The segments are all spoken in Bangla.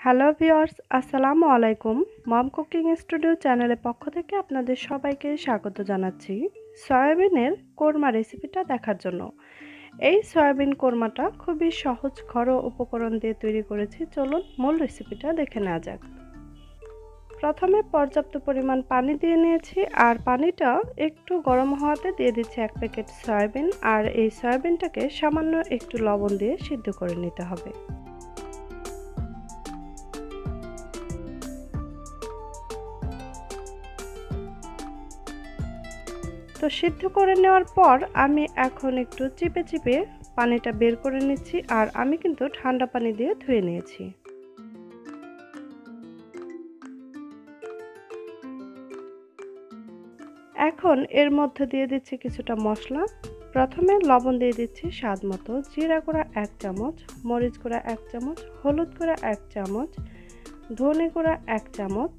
হ্যালো ভিউয়ার্স, আসসালামু আলাইকুম। মম কুকিং স্টুডিও চ্যানেলের পক্ষ থেকে আপনাদের সবাইকে স্বাগত জানাচ্ছি সয়াবিনের কোরমা রেসিপিটা দেখার জন্য। এই সয়াবিন কোরমাটা খুবই সহজ ঘরোয়া উপকরণ দিয়ে তৈরি করেছি। চলুন মূল রেসিপিটা দেখে নেওয়া যাক। প্রথমে পর্যাপ্ত পরিমাণ পানি দিয়ে নিয়েছি, আর পানিটা একটু গরম হওয়াতে দিয়ে দিচ্ছি 1 প্যাকেট সয়াবিন। আর এই সয়াবিনটাকে সামান্য একটু লবণ দিয়ে সিদ্ধ করে নিতে হবে। তো সিদ্ধ করে নেওয়ার পর আমি এখন একটু চিপে চিপে পানিটা বের করে নিচ্ছি, আর আমি কিন্তু ঠান্ডা পানি দিয়ে ধুয়ে নিয়েছি। এখন এর মধ্যে দিয়ে দিচ্ছি কিছুটা মশলা। প্রথমে লবণ দিয়ে দিচ্ছি স্বাদ মতো, জিরা গুঁড়া 1 চামচ, মরিচ গুঁড়া 1 চামচ, হলুদ গুঁড়া 1 চামচ, ধনে গুঁড়া 1 চামচ।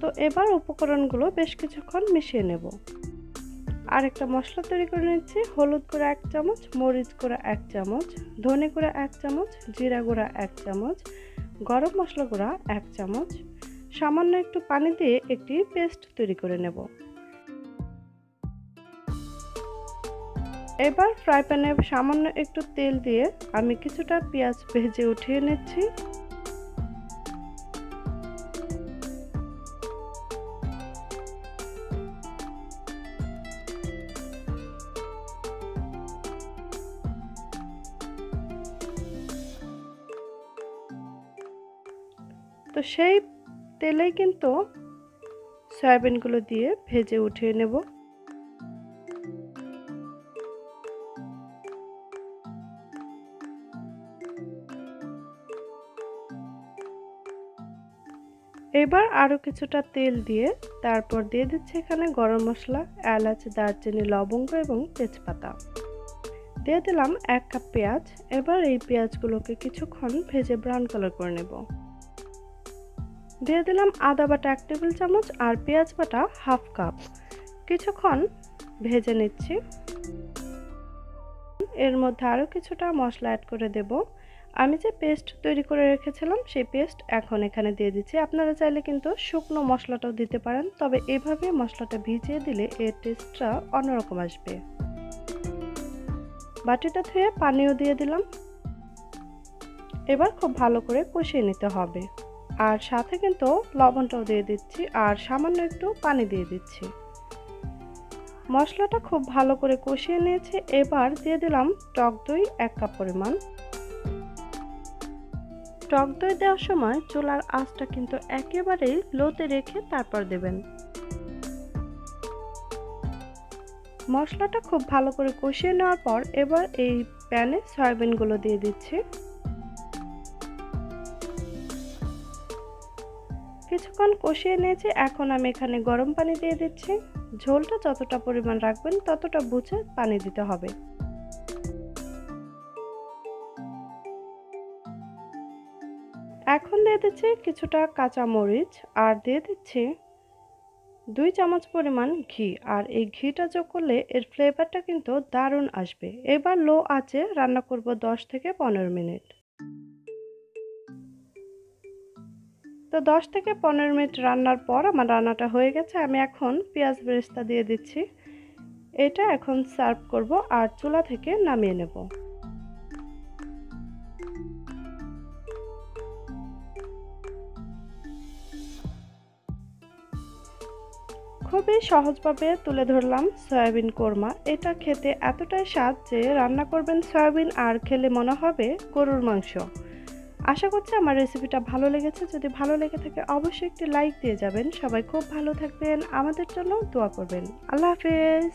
তো এবার উপকরণগুলো বেশ কিছুক্ষণ মিশিয়ে নেব। আরেকটা মশলা তৈরি করে নিচ্ছি। হলুদ গুঁড়া 1 চামচ, মরিচ গুঁড়া 1 চামচ, ধনে গুঁড়া 1 চামচ, জিরা গুঁড়া 1 চামচ, গরম মশলা গুঁড়া 1 চামচ। সামান্য একটু পানি দিয়ে একটি পেস্ট তৈরি করে নেব। এবার ফ্রাই প্যানে সামান্য একটু তেল দিয়ে আমি কিছুটা পেঁয়াজ ভেজে উঠিয়ে নিচ্ছি। তো সেই তেলেই কিন্তু সয়াবিনগুলো দিয়ে ভেজে উঠিয়ে নেব। এবার আরও কিছুটা তেল দিয়ে তারপর দিয়ে দিচ্ছি এখানে গরম মশলা, এলাচ, দারচিনি, লবঙ্গ এবং তেজপাতা। দিয়ে দিলাম 1 কাপ পেঁয়াজ। এবার এই পেঁয়াজগুলোকে কিছুক্ষণ ভেজে ব্রাউন কালার করে নেব। দিয়ে দিলাম আদা বাটা 1 টেবিল চামচ আর পেঁয়াজ বাটা হাফ কাপ। কিছুক্ষণ ভেজে নিচ্ছি। এর মধ্যে আরও কিছুটা মশলা অ্যাড করে দেব। আমি যে পেস্ট তৈরি করে রেখেছিলাম সেই পেস্ট এখন এখানে দিয়ে দিচ্ছি। আপনারা চাইলে কিন্তু শুকনো মশলাটাও দিতে পারেন, তবে এভাবে মশলাটা ভিজিয়ে দিলে এর টেস্টটা অন্যরকম আসবে। বাটিটা ধুয়ে পানিও দিয়ে দিলাম। এবার খুব ভালো করে কষিয়ে নিতে হবে, আর সাথে কিন্তু লবণটাও দিয়ে দিচ্ছি আর সামান্য একটু পানি দিয়ে দিচ্ছি। মশলাটা খুব ভালো করে কষিয়ে নিয়েছি। এবার দিয়ে দিলাম টক দই 1 কাপ পরিমাণ। টক দই দেওয়ার সময় চুলার আঁচটা কিন্তু একেবারেই লোতে রেখে তারপর দেবেন। মশলাটা খুব ভালো করে কষিয়ে নেওয়ার পর এবার এই প্যানে সয়াবিনগুলো দিয়ে দিচ্ছি। কিছুক্ষণ কষিয়ে নিয়েছি। এখন আমি এখানে গরম পানি দিয়ে দিচ্ছি। ঝোলটা যতটা পরিমাণ রাখবেন ততটা বুঝে পানি দিতে হবে। এখন দিয়ে দিচ্ছি কিছুটা কাঁচা মরিচ, আর দিয়ে দিচ্ছি 2 চামচ পরিমাণ ঘি। আর এই ঘিটা যোগ করলে এর ফ্লেভারটা কিন্তু দারুণ আসবে। এবার লো আঁচে রান্না করব 10 থেকে 15 মিনিট। তো 10 থেকে 15 মিনিট রান্নার পর আমার রান্নাটা হয়ে গেছে। আমি এখন পেঁয়াজ বেরেস্তা দিয়ে দিচ্ছি। এটা এখন সার্ভ করব আর চুলা থেকে নামিয়ে নেব। খুবই সহজভাবে তুলে ধরলাম সয়াবিন কোরমা। এটা খেতে এতটাই স্বাদ যে রান্না করবেন সয়াবিন আর খেলে মনে হবে গরুর মাংস। আশা করছি আমার রেসিপিটা ভালো লেগেছে। যদি ভালো লেগে থাকে অবশ্যই একটি লাইক দিয়ে যাবেন। সবাই খুব ভালো থাকবেন, আমাদের জন্য দোয়া করবেন। আল্লাহ হাফেজ।